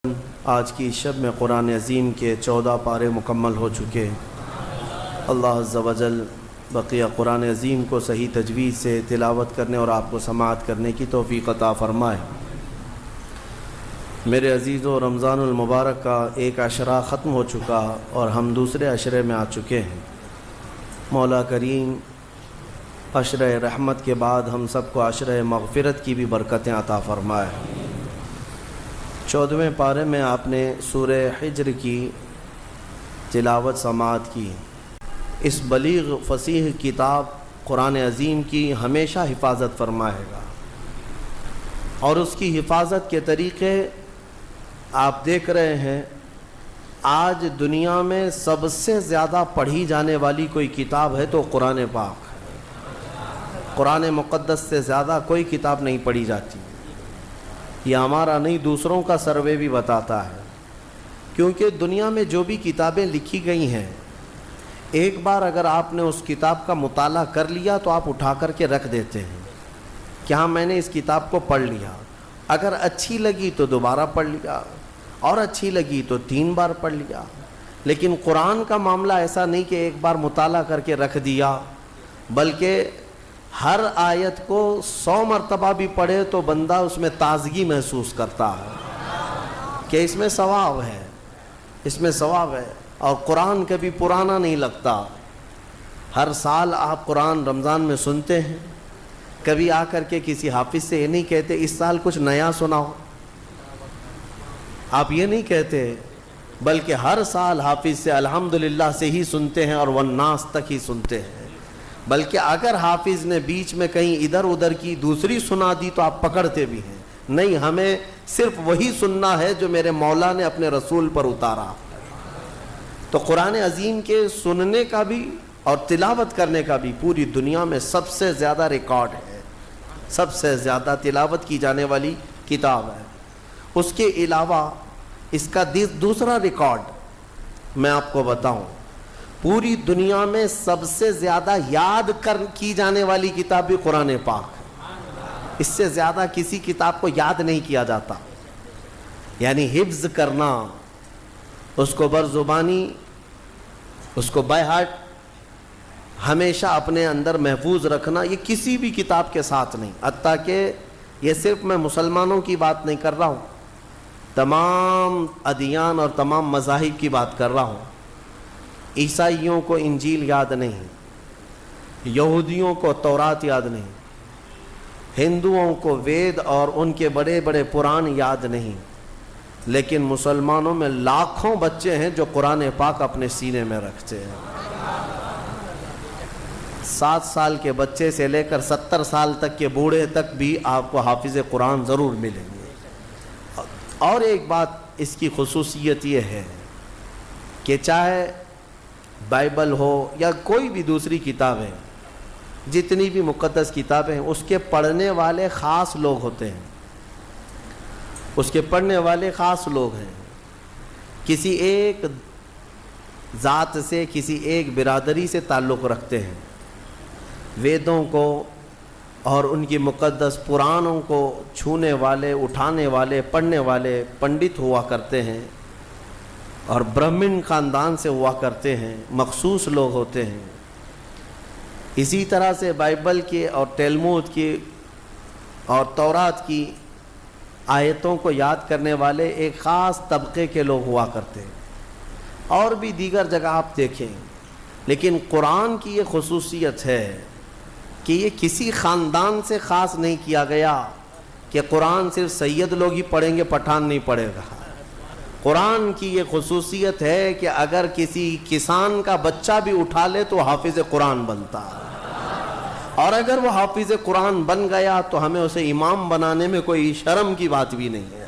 آج کی شب میں قرآن عظیم کے 14 پارے مکمل ہو چکے۔ اللہ عز و جل بقیہ قرآن عظیم کو صحیح تجوید سے تلاوت کرنے اور آپ کو سماعت کرنے کی توفیق عطا فرمائے۔ میرے عزیزو، رمضان المبارک کا ایک عشرہ ختم ہو چکا اور ہم دوسرے عشرے میں آ چکے ہیں۔ مولا کریم عشرہ رحمت کے بعد ہم سب کو عشرہ مغفرت کی بھی برکتیں عطا فرمائے۔ 14ویں پارے میں آپ نے سورہ حجر کی تلاوت سماعت کی۔ اس بلیغ فصیح کتاب قرآن عظیم کی ہمیشہ حفاظت فرمائے گا، اور اس کی حفاظت کے طریقے آپ دیکھ رہے ہیں۔ آج دنیا میں سب سے زیادہ پڑھی جانے والی کوئی کتاب ہے تو قرآن پاک ہے۔ قرآن مقدس سے زیادہ کوئی کتاب نہیں پڑھی جاتی۔ یہ ہمارا نہیں، دوسروں کا سروے بھی بتاتا ہے، کیونکہ دنیا میں جو بھی کتابیں لکھی گئی ہیں، ایک بار اگر آپ نے اس کتاب کا مطالعہ کر لیا تو آپ اٹھا کر کے رکھ دیتے ہیں کہ ہاں میں نے اس کتاب کو پڑھ لیا۔ اگر اچھی لگی تو دوبارہ پڑھ لیا، اور اچھی لگی تو 3 بار پڑھ لیا۔ لیکن قرآن کا معاملہ ایسا نہیں کہ ایک بار مطالعہ کر کے رکھ دیا، بلکہ ہر آیت کو 100 مرتبہ بھی پڑھے تو بندہ اس میں تازگی محسوس کرتا ہے کہ اس میں ثواب ہے، اس میں ثواب ہے، اور قرآن کبھی پرانا نہیں لگتا۔ ہر سال آپ قرآن رمضان میں سنتے ہیں، کبھی آ کر کے کسی حافظ سے یہ نہیں کہتے اس سال کچھ نیا سناؤ، آپ یہ نہیں کہتے، بلکہ ہر سال حافظ سے الحمدللہ سے ہی سنتے ہیں اور والناس تک ہی سنتے ہیں۔ بلکہ اگر حافظ نے بیچ میں کہیں ادھر ادھر کی دوسری سنا دی تو آپ پکڑتے بھی ہیں، نہیں، ہمیں صرف وہی سننا ہے جو میرے مولا نے اپنے رسول پر اتارا۔ تو قرآن عظیم کے سننے کا بھی اور تلاوت کرنے کا بھی پوری دنیا میں سب سے زیادہ ریکارڈ ہے، سب سے زیادہ تلاوت کی جانے والی کتاب ہے۔ اس کے علاوہ اس کا دوسرا ریکارڈ میں آپ کو بتاؤں، پوری دنیا میں سب سے زیادہ یاد کی جانے والی کتاب بھی قرآن پاک ہے۔ اس سے زیادہ کسی کتاب کو یاد نہیں کیا جاتا، یعنی حفظ کرنا، اس کو برزبانی، اس کو بائی ہارٹ ہمیشہ اپنے اندر محفوظ رکھنا، یہ کسی بھی کتاب کے ساتھ نہیں۔ حتیٰ کہ یہ صرف میں مسلمانوں کی بات نہیں کر رہا ہوں، تمام ادیان اور تمام مذاہب کی بات کر رہا ہوں۔ عیسائیوں کو انجیل یاد نہیں، یہودیوں کو تورات یاد نہیں، ہندوؤں کو وید اور ان کے بڑے بڑے قرآن یاد نہیں، لیکن مسلمانوں میں لاکھوں بچے ہیں جو قرآن پاک اپنے سینے میں رکھتے ہیں۔ 7 سال کے بچے سے لے کر 70 سال تک کے بوڑھے تک بھی آپ کو حافظ قرآن ضرور ملیں گے۔ اور ایک بات اس کی خصوصیت یہ ہے کہ چاہے بائبل ہو یا کوئی بھی دوسری کتابیں، جتنی بھی مقدس کتابیں ہیں، اس کے پڑھنے والے خاص لوگ ہوتے ہیں، اس کے پڑھنے والے خاص لوگ ہیں، کسی ایک ذات سے، کسی ایک برادری سے تعلق رکھتے ہیں۔ ویدوں کو اور ان کی مقدس پرانوں کو چھونے والے، اٹھانے والے، پڑھنے والے پنڈت ہوا کرتے ہیں، اور برہمن خاندان سے ہوا کرتے ہیں، مخصوص لوگ ہوتے ہیں۔ اسی طرح سے بائبل کے اور تلمود کی اور تورات کی آیتوں کو یاد کرنے والے ایک خاص طبقے کے لوگ ہوا کرتے ہیں، اور بھی دیگر جگہ آپ دیکھیں۔ لیکن قرآن کی یہ خصوصیت ہے کہ یہ کسی خاندان سے خاص نہیں کیا گیا کہ قرآن صرف سید لوگ ہی پڑھیں گے، پٹھان نہیں پڑھے گا۔ قرآن کی یہ خصوصیت ہے کہ اگر کسی کسان کا بچہ بھی اٹھا لے تو حافظ قرآن بنتا ہے، اور اگر وہ حافظ قرآن بن گیا تو ہمیں اسے امام بنانے میں کوئی شرم کی بات بھی نہیں ہے۔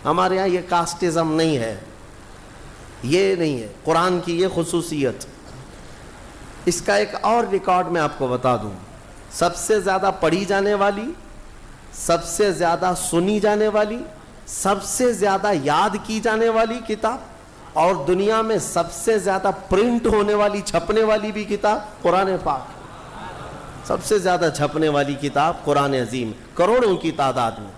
ہمارے ہاں یہ کاسٹزم نہیں ہے، یہ نہیں ہے قرآن کی یہ خصوصیت۔ اس کا ایک اور ریکارڈ میں آپ کو بتا دوں، سب سے زیادہ پڑھی جانے والی، سب سے زیادہ سنی جانے والی، سب سے زیادہ یاد کی جانے والی کتاب، اور دنیا میں سب سے زیادہ پرنٹ ہونے والی، چھپنے والی بھی کتاب قرآن پاک۔ سب سے زیادہ چھپنے والی کتاب قرآن عظیم، کروڑوں کی تعداد میں۔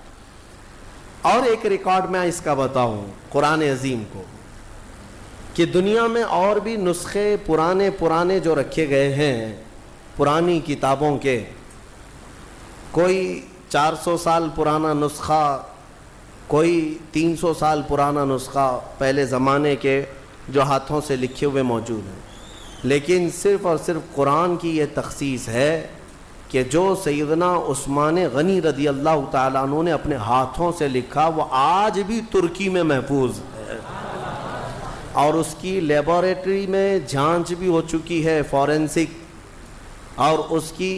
اور ایک ریکارڈ میں اس کا بتاؤں قرآن عظیم کو کہ دنیا میں اور بھی نسخے پرانے جو رکھے گئے ہیں پرانی کتابوں کے، کوئی 400 سال پرانا نسخہ، کوئی 300 سال پرانا نسخہ پہلے زمانے کے جو ہاتھوں سے لکھے ہوئے موجود ہیں، لیکن صرف اور صرف قرآن کی یہ تخصیص ہے کہ جو سیدنا عثمان غنی رضی اللہ تعالیٰ عنہ نے اپنے ہاتھوں سے لکھا وہ آج بھی ترکی میں محفوظ ہے، اور اس کی لیبارٹری میں جانچ بھی ہو چکی ہے فورینسک، اور اس کی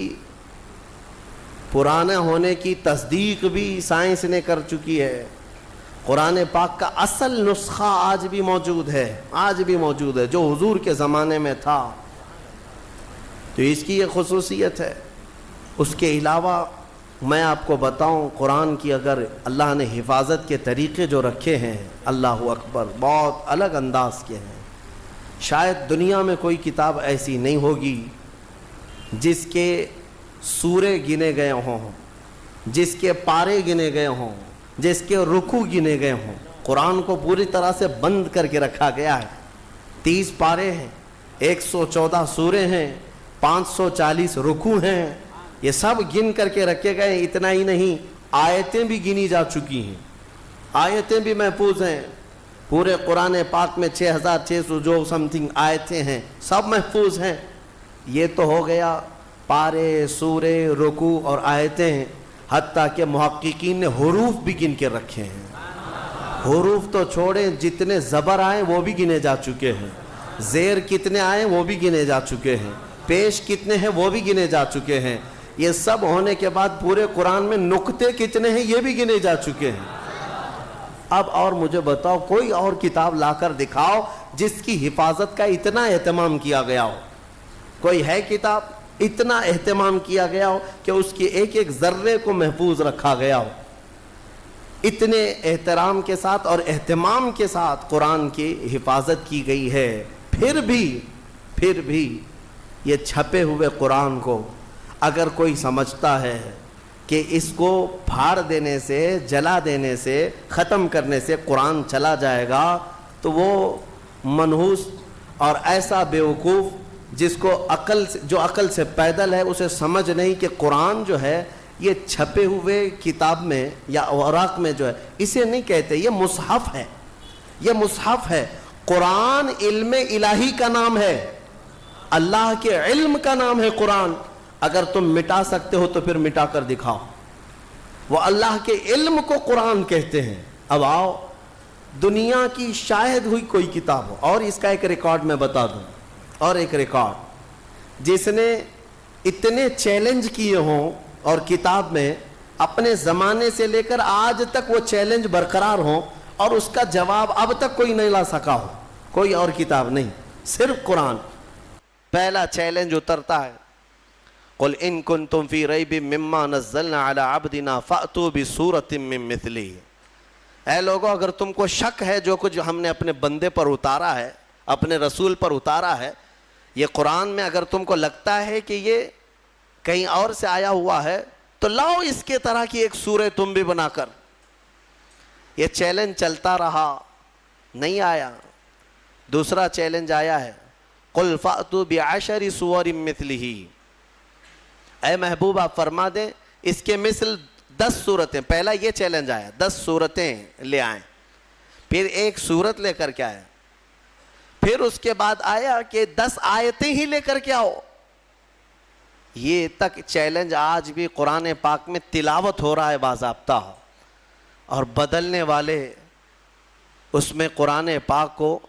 پرانا ہونے کی تصدیق بھی سائنس نے کر چکی ہے۔ قرآن پاک کا اصل نسخہ آج بھی موجود ہے جو حضور کے زمانے میں تھا، تو اس کی یہ خصوصیت ہے۔ اس کے علاوہ میں آپ کو بتاؤں قرآن کی اگر اللہ نے حفاظت کے طریقے جو رکھے ہیں، اللہ اکبر، بہت الگ انداز کے ہیں۔ شاید دنیا میں کوئی کتاب ایسی نہیں ہوگی جس کے سورے گنے گئے ہوں، جس کے پارے گنے گئے ہوں، جس کے رکوع گنے گئے ہوں۔ قرآن کو پوری طرح سے بند کر کے رکھا گیا ہے۔ 30 پارے ہیں، 114 سورے ہیں، 540 رکوع ہیں، یہ سب گن کر کے رکھے گئے۔ اتنا ہی نہیں، آیتیں بھی گنی جا چکی ہیں، آیتیں بھی محفوظ ہیں۔ پورے قرآن پاک میں 6600 جو سمتھنگ آیتیں ہیں، سب محفوظ ہیں۔ یہ تو ہو گیا پارے، سورے، رکوع اور آیتیں، حتیٰ کہ محققین نے حروف بھی گن کے رکھے ہیں۔ حروف تو چھوڑیں، جتنے زبر آئے وہ بھی گنے جا چکے ہیں، زیر کتنے آئے وہ بھی گنے جا چکے ہیں، پیش کتنے ہیں وہ بھی گنے جا چکے ہیں۔ یہ سب ہونے کے بعد پورے قرآن میں نقطے کتنے ہیں یہ بھی گنے جا چکے ہیں۔ اب اور مجھے بتاؤ کوئی اور کتاب لا کر دکھاؤ جس کی حفاظت کا اتنا اہتمام کیا گیا ہو۔ کوئی ہے کتاب اتنا اہتمام کیا گیا ہو کہ اس کی ایک ایک ذرے کو محفوظ رکھا گیا ہو؟ اتنے احترام کے ساتھ اور اہتمام کے ساتھ قرآن کی حفاظت کی گئی ہے۔ پھر بھی یہ چھپے ہوئے قرآن کو اگر کوئی سمجھتا ہے کہ اس کو پھاڑ دینے سے، جلا دینے سے، ختم کرنے سے قرآن چلا جائے گا تو وہ منحوس اور ایسا بیوقوف جس کو جو عقل سے پیدل ہے، اسے سمجھ نہیں کہ قرآن جو ہے یہ چھپے ہوئے کتاب میں یا اوراق میں جو ہے اسے نہیں کہتے، یہ مصحف ہے، یہ مصحف ہے۔ قرآن علم الہی کا نام ہے، اللہ کے علم کا نام ہے قرآن۔ اگر تم مٹا سکتے ہو تو پھر مٹا کر دکھاؤ۔ وہ اللہ کے علم کو قرآن کہتے ہیں۔ اب آؤ دنیا کی شاہد ہوئی کوئی کتاب ہو، اور اس کا ایک ریکارڈ میں بتا دوں، اور ایک ریکارڈ جس نے اتنے چیلنج کیے ہوں اور کتاب میں اپنے زمانے سے لے کر آج تک وہ چیلنج برقرار ہوں اور اس کا جواب اب تک کوئی نہیں لا سکا ہو، کوئی اور کتاب نہیں، صرف قرآن۔ پہلا چیلنج اترتا ہے، قل ان کنتم فی ریب مما نزلنا علی عبدنا فأتوا بسورۃ من مثلہ۔ اے لوگو اگر تم کو شک ہے جو کچھ ہم نے اپنے بندے پر اتارا ہے، اپنے رسول پر اتارا ہے، یہ قرآن میں اگر تم کو لگتا ہے کہ یہ کہیں اور سے آیا ہوا ہے تو لاؤ اس کے طرح کی ایک سورہ تم بھی بنا کر۔ یہ چیلنج چلتا رہا، نہیں آیا۔ دوسرا چیلنج آیا ہے، قل فأتوا بعشر سور مثلہ۔ اے محبوب آپ فرما دیں اس کے مثل 10 صورتیں۔ پہلا یہ چیلنج آیا 10 صورتیں لے آئیں، پھر ایک صورت لے کر کے آئے، پھر اس کے بعد آیا کہ 10 آیتیں ہی لے کر کے آؤ۔ یہ تک چیلنج آج بھی قرآن پاک میں تلاوت ہو رہا ہے باضابطہ، اور بدلنے والے اس میں قرآن پاک کو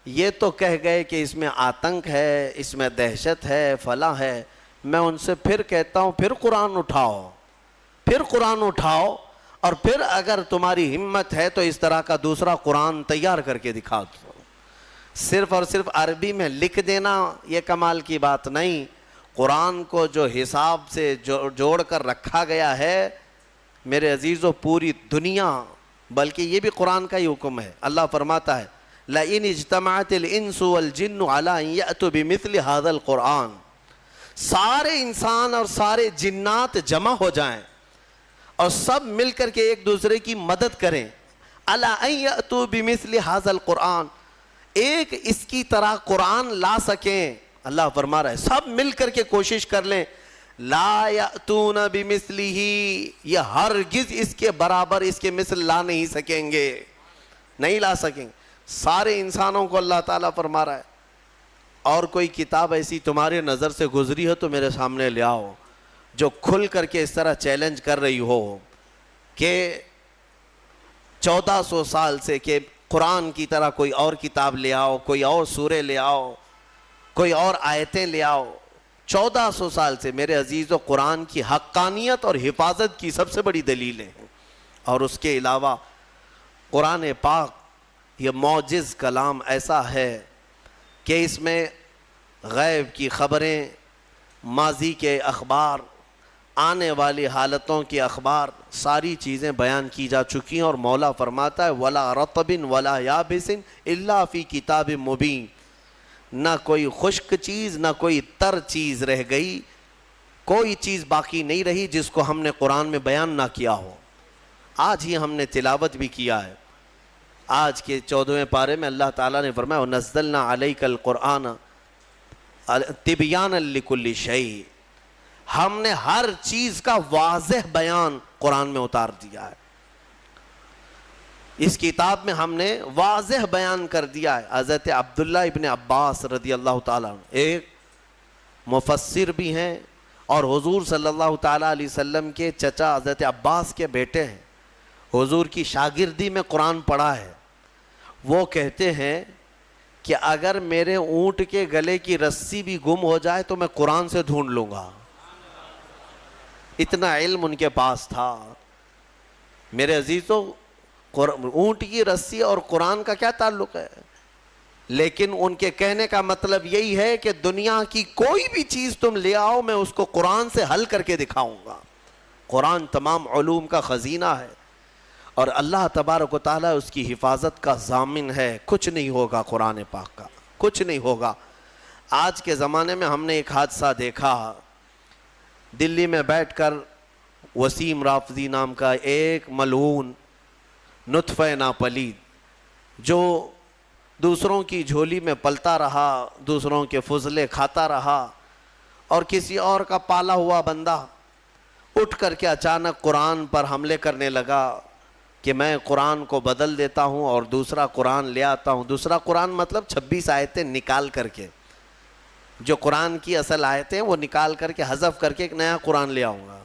یہ تو کہہ گئے کہ اس میں آتنک ہے، اس میں دہشت ہے، فلاں ہے۔ میں ان سے پھر کہتا ہوں پھر قرآن اٹھاؤ، پھر قرآن اٹھاؤ، اور پھر اگر تمہاری ہمت ہے تو اس طرح کا دوسرا قرآن تیار کر کے دکھا دو۔ صرف اور صرف عربی میں لکھ دینا یہ کمال کی بات نہیں، قرآن کو جو حساب سے جوڑ کر رکھا گیا ہے میرے عزیزو، پوری دنیا، بلکہ یہ بھی قرآن کا ہی حکم ہے۔ اللہ فرماتا ہے لَإِنِ اجْتَمَعَتِ الْإِنسُ وَالْجِنُّ عَلَىٰ أَن يَأْتُوا بِمِثْلِ هَذَا الْقُرْآنِ، سارے انسان اور سارے جنات جمع ہو جائیں اور سب مل کر کے ایک دوسرے کی مدد کریں. الا ان یاتوا بمثل ھذا القرآن, ایک اس کی طرح قرآن لا سکیں. اللہ فرما رہا ہے سب مل کر کے کوشش کر لیں. لا یاتون بمثلہ, یہ ہرگز اس کے برابر, اس کے مثل لا نہیں سکیں گے, نہیں لا سکیں گے. سارے انسانوں کو اللہ تعالیٰ فرما رہا ہے اور کوئی کتاب ایسی تمہارے نظر سے گزری ہو تو میرے سامنے لے آؤ, جو کھل کر کے اس طرح چیلنج کر رہی ہو کہ 1400 سال سے کہ قرآن کی طرح کوئی اور کتاب لے آؤ, کوئی اور سورے لے آؤ, کوئی اور آیتیں لے آؤ. 1400 سال سے میرے عزیزو قرآن کی حقانیت اور حفاظت کی سب سے بڑی دلیلیں ہیں. اور اس کے علاوہ قرآن پاک یہ معجز کلام ایسا ہے کہ اس میں غیب کی خبریں, ماضی کے اخبار, آنے والی حالتوں کے اخبار, ساری چیزیں بیان کی جا چکی ہیں. اور مولا فرماتا ہے وَلَا رَطْبٍ وَلَا يَابِسٍ إِلَّا فِي كِتَابٍ مُبِينٍ, نہ کوئی خشک چیز نہ کوئی تر چیز رہ گئی, کوئی چیز باقی نہیں رہی جس کو ہم نے قرآن میں بیان نہ کیا ہو. آج ہی ہم نے تلاوت بھی کیا ہے. آج کے 14ویں پارے میں اللہ تعالیٰ نے فرمایا وَنَزَّلْنَا عَلَيْكَ الْقُرْآنَ تِبْيَانًا لِكُلِّ شَيْءٍ, ہم نے ہر چیز کا واضح بیان قرآن میں اتار دیا ہے. اس کتاب میں ہم نے واضح بیان کر دیا ہے. حضرت عبداللہ ابن عباس رضی اللہ تعالیٰ عنہ ایک مفسر بھی ہیں اور حضور صلی اللہ تعالیٰ علیہ وسلم کے چچا حضرت عباس کے بیٹے ہیں. حضور کی شاگردی میں قرآن پڑھا ہے. وہ کہتے ہیں کہ اگر میرے اونٹ کے گلے کی رسی بھی گم ہو جائے تو میں قرآن سے ڈھونڈ لوں گا. اتنا علم ان کے پاس تھا. میرے عزیزو اونٹ کی رسی اور قرآن کا کیا تعلق ہے؟ لیکن ان کے کہنے کا مطلب یہی ہے کہ دنیا کی کوئی بھی چیز تم لے آؤ میں اس کو قرآن سے حل کر کے دکھاؤں گا. قرآن تمام علوم کا خزینہ ہے اور اللہ تبارک و تعالیٰ اس کی حفاظت کا ضامن ہے. کچھ نہیں ہوگا قرآن پاک کا, کچھ نہیں ہوگا. آج کے زمانے میں ہم نے ایک حادثہ دیکھا. دلی میں بیٹھ کر وسیم رافضی نام کا ایک ملعون نطفہ ناپلید جو دوسروں کی جھولی میں پلتا رہا, دوسروں کے فضلے کھاتا رہا, اور کسی اور کا پالا ہوا بندہ اٹھ کر کے اچانک قرآن پر حملے کرنے لگا کہ میں قرآن کو بدل دیتا ہوں اور دوسرا قرآن لے آتا ہوں. دوسرا قرآن مطلب 26 آیتیں نکال کر کے, جو قرآن کی اصل آیتیں وہ نکال کر کے حذف کر کے ایک نیا قرآن لے آؤں گا.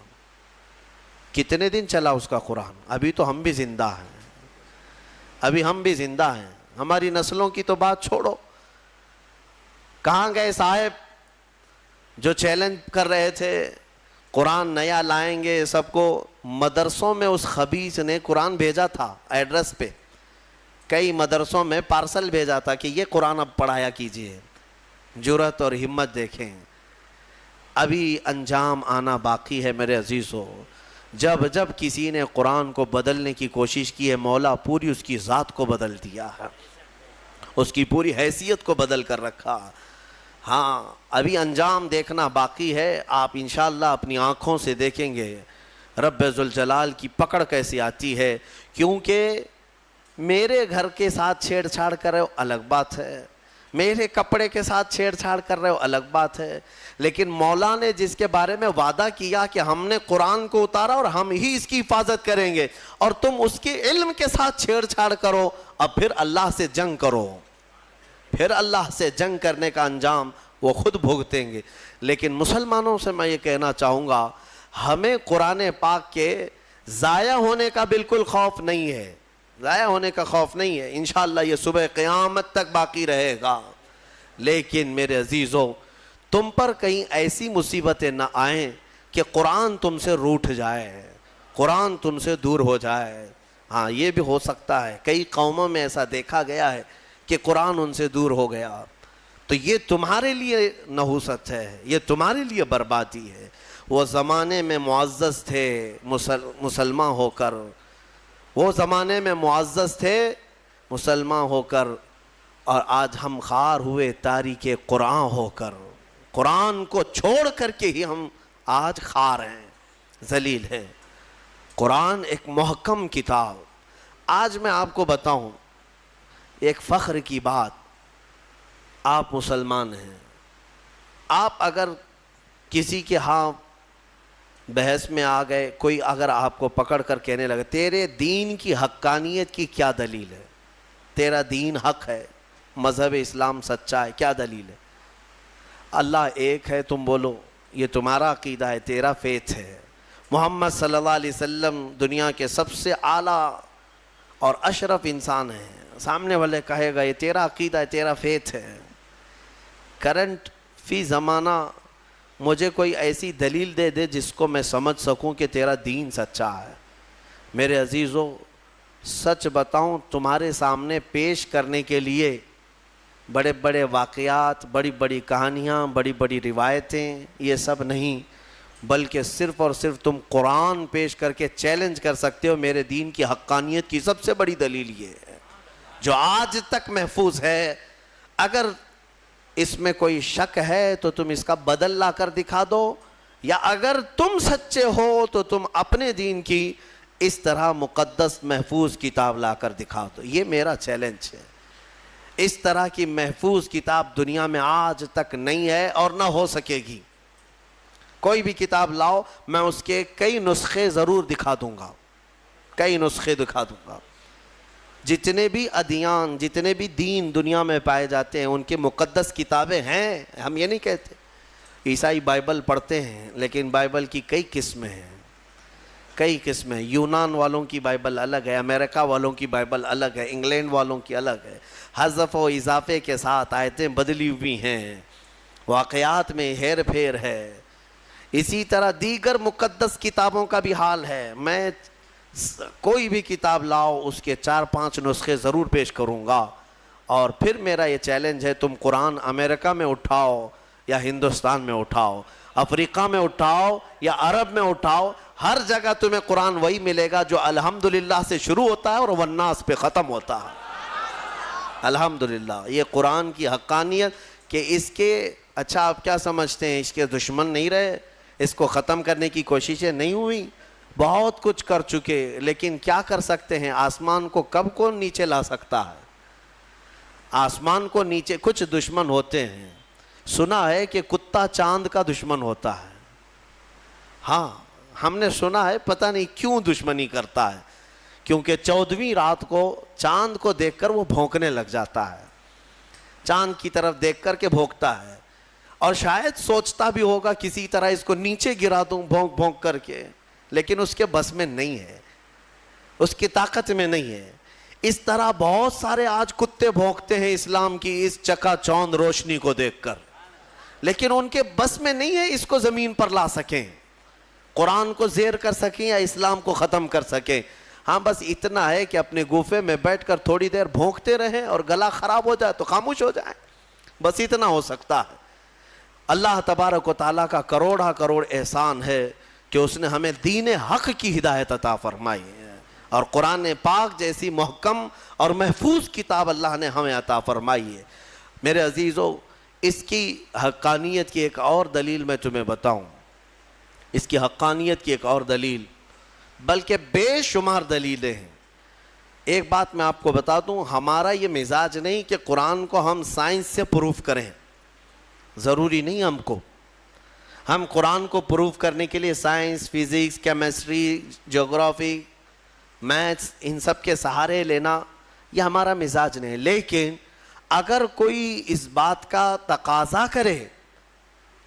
کتنے دن چلا اس کا قرآن؟ ابھی تو ہم بھی زندہ ہیں, ابھی ہم بھی زندہ ہیں. ہماری نسلوں کی تو بات چھوڑو. کہاں گئے صاحب جو چیلنج کر رہے تھے قرآن نیا لائیں گے سب کو؟ مدرسوں میں اس خبیث نے قرآن بھیجا تھا ایڈریس پہ, کئی مدرسوں میں پارسل بھیجا تھا کہ یہ قرآن اب پڑھایا کیجئے. جرأت اور ہمت دیکھیں. ابھی انجام آنا باقی ہے میرے عزیزو. جب جب کسی نے قرآن کو بدلنے کی کوشش کی ہے مولا پوری اس کی ذات کو بدل دیا ہے, اس کی پوری حیثیت کو بدل کر رکھا. ہاں ابھی انجام دیکھنا باقی ہے. آپ انشاءاللہ اپنی آنکھوں سے دیکھیں گے رب ذوالجلال کی پکڑ کیسی آتی ہے. کیونکہ میرے گھر کے ساتھ چھیڑ چھاڑ کر رہے ہو الگ بات ہے, میرے کپڑے کے ساتھ چھیڑ چھاڑ کر رہے ہو الگ بات ہے, لیکن مولا نے جس کے بارے میں وعدہ کیا کہ ہم نے قرآن کو اتارا اور ہم ہی اس کی حفاظت کریں گے, اور تم اس کے علم کے ساتھ چھیڑ چھاڑ کرو, اب پھر اللہ سے جنگ کرو. پھر اللہ سے جنگ کرنے کا انجام وہ خود بھگتیں گے. لیکن مسلمانوں سے میں یہ کہنا چاہوں گا ہمیں قرآن پاک کے ضائع ہونے کا بالکل خوف نہیں ہے, ضائع ہونے کا خوف نہیں ہے. انشاءاللہ یہ صبح قیامت تک باقی رہے گا. لیکن میرے عزیزو تم پر کہیں ایسی مصیبتیں نہ آئیں کہ قرآن تم سے روٹھ جائے, قرآن تم سے دور ہو جائے. ہاں یہ بھی ہو سکتا ہے, کئی قوموں میں ایسا دیکھا گیا ہے کہ قرآن ان سے دور ہو گیا, تو یہ تمہارے لیے نحوست ہے, یہ تمہارے لیے بربادی ہے. وہ زمانے میں معزز تھے مسلمان ہو کر, وہ زمانے میں معزز تھے مسلمان ہو کر, اور آج ہم خوار ہوئے تاریک قرآن ہو کر. قرآن کو چھوڑ کر کے ہی ہم آج خوار ہیں, ذلیل ہیں. قرآن ایک محکم کتاب. آج میں آپ کو بتاؤں ایک فخر کی بات، آپ مسلمان ہیں، آپ اگر کسی کے ہاں بحث میں آ گئے، کوئی اگر آپ کو پکڑ کر کہنے لگے تیرے دین کی حقانیت کی کیا دلیل ہے، تیرا دین حق ہے، مذہب اسلام سچا ہے، کیا دلیل ہے؟ اللہ ایک ہے تم بولو، یہ تمہارا عقیدہ ہے، تیرا فیتھ ہے. محمد صلی اللہ علیہ وسلم دنیا کے سب سے اعلیٰ اور اشرف انسان ہیں، سامنے والے کہے گا یہ تیرا عقیدہ ہے، تیرا فیتھ ہے. کرنٹ فی زمانہ مجھے کوئی ایسی دلیل دے دے جس کو میں سمجھ سکوں کہ تیرا دین سچا ہے. میرے عزیزو، سچ بتاؤں تمہارے سامنے پیش کرنے کے لیے بڑے بڑے واقعات، بڑی بڑی کہانیاں، بڑی بڑی روایتیں، یہ سب نہیں، بلکہ صرف اور صرف تم قرآن پیش کر کے چیلنج کر سکتے ہو. میرے دین کی حقانیت کی سب سے بڑی دلیل یہ ہے جو آج تک محفوظ ہے. اگر اس میں کوئی شک ہے تو تم اس کا بدل لا کر دکھا دو، یا اگر تم سچے ہو تو تم اپنے دین کی اس طرح مقدس محفوظ کتاب لا کر دکھا دو. یہ میرا چیلنج ہے. اس طرح کی محفوظ کتاب دنیا میں آج تک نہیں ہے اور نہ ہو سکے گی. کوئی بھی کتاب لاؤ، میں اس کے کئی نسخے ضرور دکھا دوں گا، کئی نسخے دکھا دوں گا. جتنے بھی ادیان، جتنے بھی دین دنیا میں پائے جاتے ہیں ان کی مقدس کتابیں ہیں، ہم یہ نہیں کہتے. عیسائی بائبل پڑھتے ہیں لیکن بائبل کی کئی قسمیں ہیں، کئی قسمیں. یونان والوں کی بائبل الگ ہے، امریکہ والوں کی بائبل الگ ہے، انگلینڈ والوں کی الگ ہے. حذف و اضافے کے ساتھ آیتیں بدلی ہوئی ہیں، واقعات میں ہیر پھیر ہے. اسی طرح دیگر مقدس کتابوں کا بھی حال ہے. میں کوئی بھی کتاب لاؤ اس کے 4-5 نسخے ضرور پیش کروں گا. اور پھر میرا یہ چیلنج ہے، تم قرآن امریکہ میں اٹھاؤ یا ہندوستان میں اٹھاؤ، افریقہ میں اٹھاؤ یا عرب میں اٹھاؤ، ہر جگہ تمہیں قرآن وہی ملے گا جو الحمدللہ سے شروع ہوتا ہے اور والناس پہ ختم ہوتا ہے. الحمدللہ. یہ قرآن کی حقانیت کہ اس کے، اچھا آپ کیا سمجھتے ہیں اس کے دشمن نہیں رہے، اس کو ختم کرنے کی کوششیں نہیں ہوئی؟ بہت کچھ کر چکے، لیکن کیا کر سکتے ہیں؟ آسمان کو کب کون نیچے لا سکتا ہے؟ آسمان کو نیچے کچھ دشمن ہوتے ہیں. سنا ہے کہ کتا چاند کا دشمن ہوتا ہے. ہاں ہم نے سنا ہے، پتہ نہیں کیوں دشمنی کرتا ہے، کیونکہ 14ویں رات کو چاند کو دیکھ کر وہ بھونکنے لگ جاتا ہے، چاند کی طرف دیکھ کر کے بھونکتا ہے، اور شاید سوچتا بھی ہوگا کسی طرح اس کو نیچے گرا دوں بھونک بھونک کر کے، لیکن اس کے بس میں نہیں ہے، اس کی طاقت میں نہیں ہے. اس طرح بہت سارے آج کتے بھونکتے ہیں اسلام کی اس چکا چوند روشنی کو دیکھ کر، لیکن ان کے بس میں نہیں ہے اس کو زمین پر لا سکیں، قرآن کو زیر کر سکیں یا اسلام کو ختم کر سکیں. ہاں بس اتنا ہے کہ اپنے گوفے میں بیٹھ کر تھوڑی دیر بھونکتے رہیں، اور گلا خراب ہو جائے تو خاموش ہو جائیں، بس اتنا ہو سکتا ہے. اللہ تبارک و تعالیٰ کا کروڑا کروڑ احسان ہے کہ اس نے ہمیں دین حق کی ہدایت عطا فرمائی ہے، اور قرآن پاک جیسی محکم اور محفوظ کتاب اللہ نے ہمیں عطا فرمائی ہے. میرے عزیزو، اس کی حقانیت کی ایک اور دلیل میں تمہیں بتاؤں، اس کی حقانیت کی ایک اور دلیل، بلکہ بے شمار دلیلیں ہیں. ایک بات میں آپ کو بتا دوں، ہمارا یہ مزاج نہیں کہ قرآن کو ہم سائنس سے پروف کریں، ضروری نہیں ہم کو. ہم قرآن کو پروف کرنے کے لیے سائنس، فزکس، کیمسٹری، جغرافی، میتھس، ان سب کے سہارے لینا یہ ہمارا مزاج نہیں. لیکن اگر کوئی اس بات کا تقاضا کرے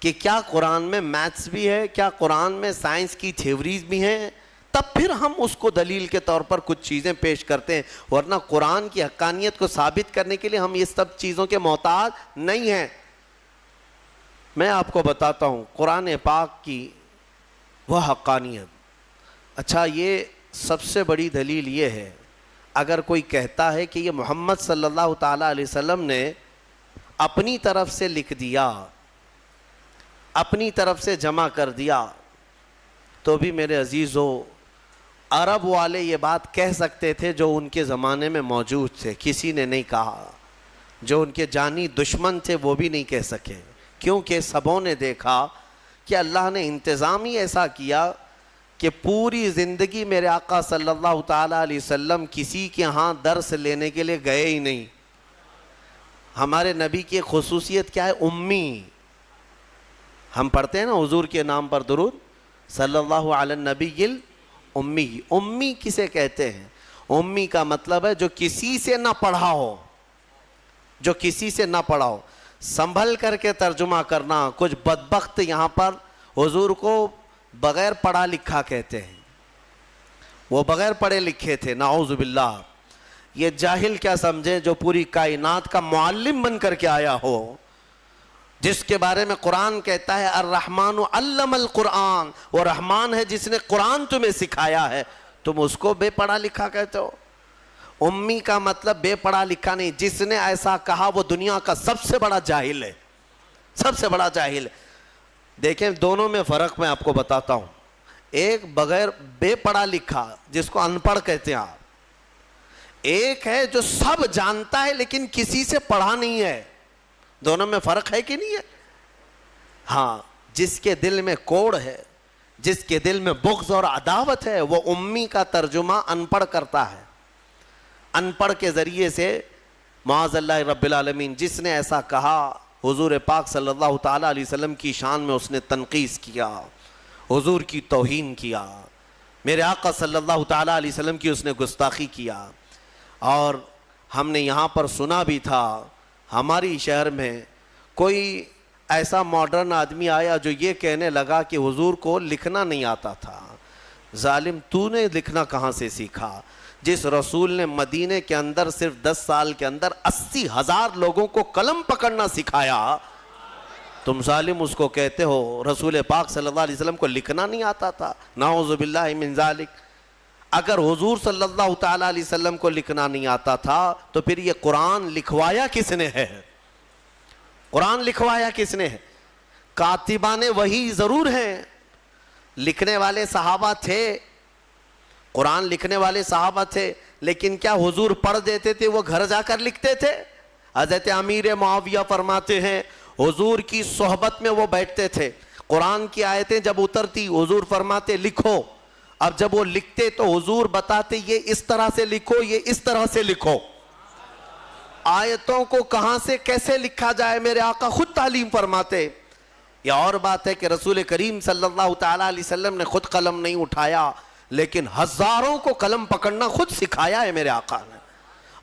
کہ کیا قرآن میں میتھس بھی ہے، کیا قرآن میں سائنس کی تھیوریز بھی ہیں، تب پھر ہم اس کو دلیل کے طور پر کچھ چیزیں پیش کرتے ہیں، ورنہ قرآن کی حقانیت کو ثابت کرنے کے لیے ہم یہ سب چیزوں کے محتاج نہیں ہیں. میں آپ کو بتاتا ہوں قرآن پاک کی وہ حقانیت. اچھا، یہ سب سے بڑی دلیل یہ ہے، اگر کوئی کہتا ہے کہ یہ محمد صلی اللہ تعالیٰ علیہ وسلم نے اپنی طرف سے لکھ دیا، اپنی طرف سے جمع کر دیا، تو بھی میرے عزیزو، عرب والے یہ بات کہہ سکتے تھے جو ان کے زمانے میں موجود تھے، کسی نے نہیں کہا. جو ان کے جانی دشمن تھے وہ بھی نہیں کہہ سکے، کیونکہ سبوں نے دیکھا کہ اللہ نے انتظام ہی ایسا کیا کہ پوری زندگی میرے آقا صلی اللہ تعالیٰ علیہ وسلم کسی کے ہاں درس لینے کے لیے گئے ہی نہیں. ہمارے نبی کی خصوصیت کیا ہے؟ امی. ہم پڑھتے ہیں نا حضور کے نام پر درود، صلی اللہ علی النبی الامی. امی کسے کہتے ہیں؟ امی کا مطلب ہے جو کسی سے نہ پڑھا ہو، جو کسی سے نہ پڑھا ہو. سنبھل کر کے ترجمہ کرنا. کچھ بدبخت یہاں پر حضور کو بغیر پڑھا لکھا کہتے ہیں. وہ بغیر پڑھے لکھے تھے، نعوذ باللہ. یہ جاہل کیا سمجھے جو پوری کائنات کا معلم بن کر کے آیا ہو، جس کے بارے میں قرآن کہتا ہے الرحمن علم القرآن، وہ رحمان ہے جس نے قرآن تمہیں سکھایا ہے، تم اس کو بے پڑھا لکھا کہتے ہو. امی کا مطلب بے پڑھا لکھا نہیں. جس نے ایسا کہا وہ دنیا کا سب سے بڑا جاہل ہے، سب سے بڑا جاہل ہے. دیکھیں دونوں میں فرق میں آپ کو بتاتا ہوں. ایک بغیر بے پڑھا لکھا جس کو ان پڑھ کہتے ہیں آپ، ایک ہے جو سب جانتا ہے لیکن کسی سے پڑھا نہیں ہے. دونوں میں فرق ہے کہ نہیں ہے؟ ہاں، جس کے دل میں کوڑ ہے، جس کے دل میں بغض اور عداوت ہے، وہ امی کا ترجمہ ان پڑھ کرتا ہے. ان پڑھ کے ذریعے سے معاذ اللہ رب العالمین. جس نے ایسا کہا، حضور پاک صلی اللہ تعالیٰ علیہ وسلم کی شان میں اس نے تنقیص کیا، حضور کی توہین کیا، میرے آقا صلی اللہ تعالیٰ علیہ وسلم کی اس نے گستاخی کیا. اور ہم نے یہاں پر سنا بھی تھا، ہماری شہر میں کوئی ایسا ماڈرن آدمی آیا جو یہ کہنے لگا کہ حضور کو لکھنا نہیں آتا تھا. ظالم، تو نے لکھنا کہاں سے سیکھا؟ جس رسول نے مدینے کے اندر صرف 10 سال کے اندر 80,000 لوگوں کو قلم پکڑنا سکھایا، تم ظالم اس کو کہتے ہو رسول پاک صلی اللہ علیہ وسلم کو لکھنا نہیں آتا تھا. نعوذ باللہ من ذالک. اگر حضور صلی اللہ تعالیٰ علیہ وسلم کو لکھنا نہیں آتا تھا تو پھر یہ قرآن لکھوایا کس نے ہے؟ قرآن لکھوایا کس نے ہے؟ کاتبان وحی ضرور ہیں، لکھنے والے صحابہ تھے، قرآن لکھنے والے صحابہ تھے، لیکن کیا حضور پڑھ دیتے تھے وہ گھر جا کر لکھتے تھے؟ حضرت امیر معاویہ فرماتے ہیں حضور کی صحبت میں وہ بیٹھتے تھے، قرآن کی آیتیں جب اترتی حضور فرماتے لکھو. اب جب وہ لکھتے تو حضور بتاتے یہ اس طرح سے لکھو، یہ اس طرح سے لکھو. آیتوں کو کہاں سے کیسے لکھا جائے میرے آقا خود تعلیم فرماتے. یہ اور بات ہے کہ رسول کریم صلی اللہ تعالیٰ علیہ وسلم نے خود قلم نہیں اٹھایا، لیکن ہزاروں کو قلم پکڑنا خود سکھایا ہے میرے آقا نے.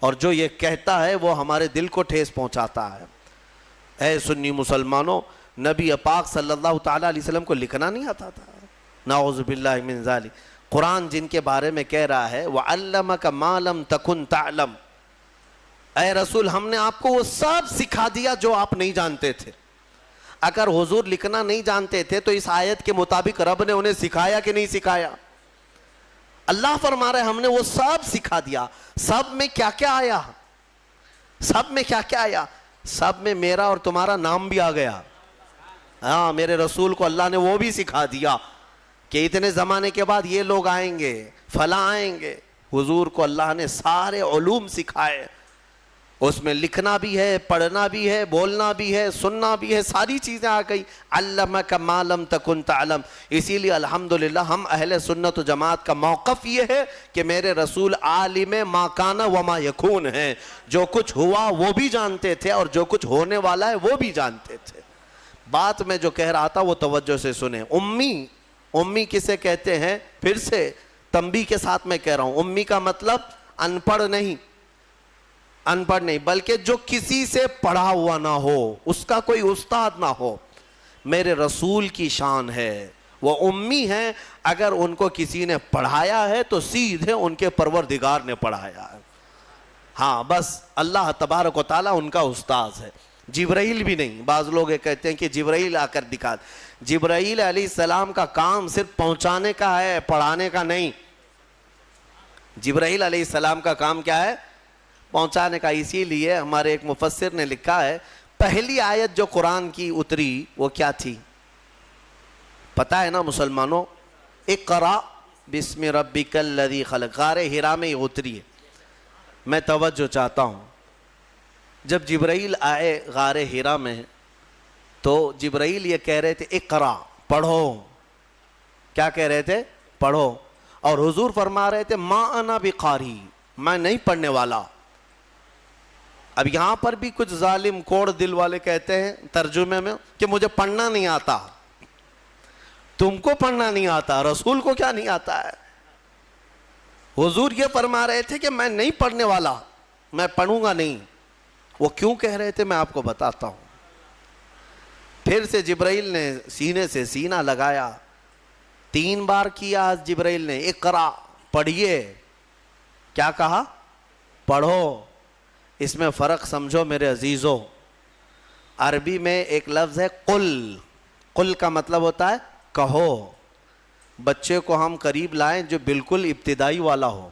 اور جو یہ کہتا ہے وہ ہمارے دل کو ٹھیس پہنچاتا ہے. اے سنی مسلمانوں، نبی پاک صلی اللہ تعالیٰ علیہ وسلم کو لکھنا نہیں آتا تھا. نعوذ باللہ من ذالک. قرآن جن کے بارے میں کہہ رہا ہے وَعَلَّمَكَ مَا لَمْ تَكُنْ تَعْلَمْ، اے رسول ہم نے آپ کو وہ سب سکھا دیا جو آپ نہیں جانتے تھے. اگر حضور لکھنا نہیں جانتے تھے تو اس آیت کے مطابق رب نے انہیں سکھایا کہ نہیں سکھایا؟ اللہ فرما رہے ہم نے وہ سب سکھا دیا. سب میں کیا کیا آیا؟ سب میں کیا کیا آیا؟ سب میں میرا اور تمہارا نام بھی آ گیا. ہاں، میرے رسول کو اللہ نے وہ بھی سکھا دیا کہ اتنے زمانے کے بعد یہ لوگ آئیں گے، فلاں آئیں گے. حضور کو اللہ نے سارے علوم سکھائے. اس میں لکھنا بھی ہے، پڑھنا بھی ہے، بولنا بھی ہے، سننا بھی ہے، ساری چیزیں آ گئی. علمک ما لم تکن تعلم. اسی لیے الحمدللہ ہم اہل سنت و جماعت کا موقف یہ ہے کہ میرے رسول عالم ما کان و ما یکون ہیں. جو کچھ ہوا وہ بھی جانتے تھے اور جو کچھ ہونے والا ہے وہ بھی جانتے تھے. بات میں جو کہہ رہا تھا وہ توجہ سے سنیں. امی کسے کہتے ہیں؟ پھر سے تنبیہ کے ساتھ میں کہہ رہا ہوں، امی کا مطلب ان پڑھ نہیں، بلکہ جو کسی سے پڑھا ہوا نہ ہو، اس کا کوئی استاد نہ ہو. میرے رسول کی شان ہے وہ امی ہیں. اگر ان کو کسی نے پڑھایا ہے تو سیدھے ان کے پروردگار نے پڑھایا ہے. ہاں بس اللہ تبارک و تعالیٰ ان کا استاذ ہے، جبرائیل بھی نہیں. بعض لوگ یہ کہتے ہیں کہ جبرائیل آ کر دکھا. جبرائیل علیہ السلام کا کام صرف پہنچانے کا ہے، پڑھانے کا نہیں. جبرائیل علیہ السلام کا کام کیا ہے؟ پہنچانے کا. اسی لیے ہمارے ایک مفسر نے لکھا ہے پہلی آیت جو قرآن کی اتری وہ کیا تھی پتہ ہے نا مسلمانوں؟ اقرا بسم ربک الذی خلق. غار حرا میں یہ اتری ہے. میں توجہ چاہتا ہوں، جب جبرائیل آئے غار حرا میں تو جبرائیل یہ کہہ رہے تھے اقرا، پڑھو. کیا کہہ رہے تھے؟ پڑھو. اور حضور فرما رہے تھے ما انا بقاری, میں نہیں پڑھنے والا. اب یہاں پر بھی کچھ ظالم کوڑ دل والے کہتے ہیں ترجمے میں کہ مجھے پڑھنا نہیں آتا. تم کو پڑھنا نہیں آتا, رسول کو کیا نہیں آتا ہے؟ حضور یہ فرما رہے تھے کہ میں نہیں پڑھنے والا, میں پڑھوں گا نہیں. وہ کیوں کہہ رہے تھے میں آپ کو بتاتا ہوں. پھر سے جبرائیل نے سینے سے سینہ لگایا, 3 بار کیا جبرائیل نے, اقرا پڑھیے. کیا کہا؟ پڑھو. اس میں فرق سمجھو میرے عزیزو. عربی میں ایک لفظ ہے قل. قل کا مطلب ہوتا ہے کہو. بچے کو ہم قریب لائیں جو بالکل ابتدائی والا ہو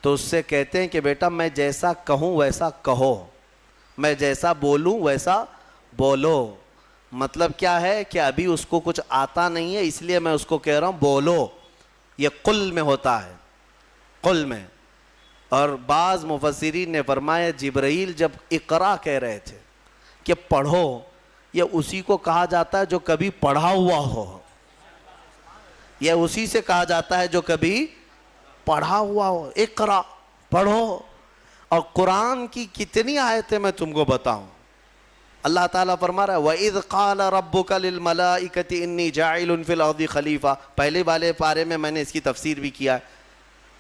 تو اس سے کہتے ہیں کہ بیٹا میں جیسا کہوں ویسا کہو, میں جیسا بولوں ویسا بولو. مطلب کیا ہے کہ ابھی اس کو کچھ آتا نہیں ہے اس لیے میں اس کو کہہ رہا ہوں بولو. یہ قل میں ہوتا ہے, قل میں. اور بعض مفسرین نے فرمایا جبرائیل جب اقرا کہہ رہے تھے کہ پڑھو, یہ اسی کو کہا جاتا ہے جو کبھی پڑھا ہوا ہو. یہ اسی سے کہا جاتا ہے جو کبھی پڑھا ہوا ہو. اقرا پڑھو. اور قرآن کی کتنی آیتیں میں تم کو بتاؤں. اللہ تعالیٰ فرما رہا ہے وَإِذْ قَالَ رَبُّكَ لِلْمَلَائِكَةِ إِنِّي جَاعِلٌ فِي الْأَرْضِ خَلِيفَةً. پہلے والے پارے میں میں نے اس کی تفسیر بھی کیا ہے.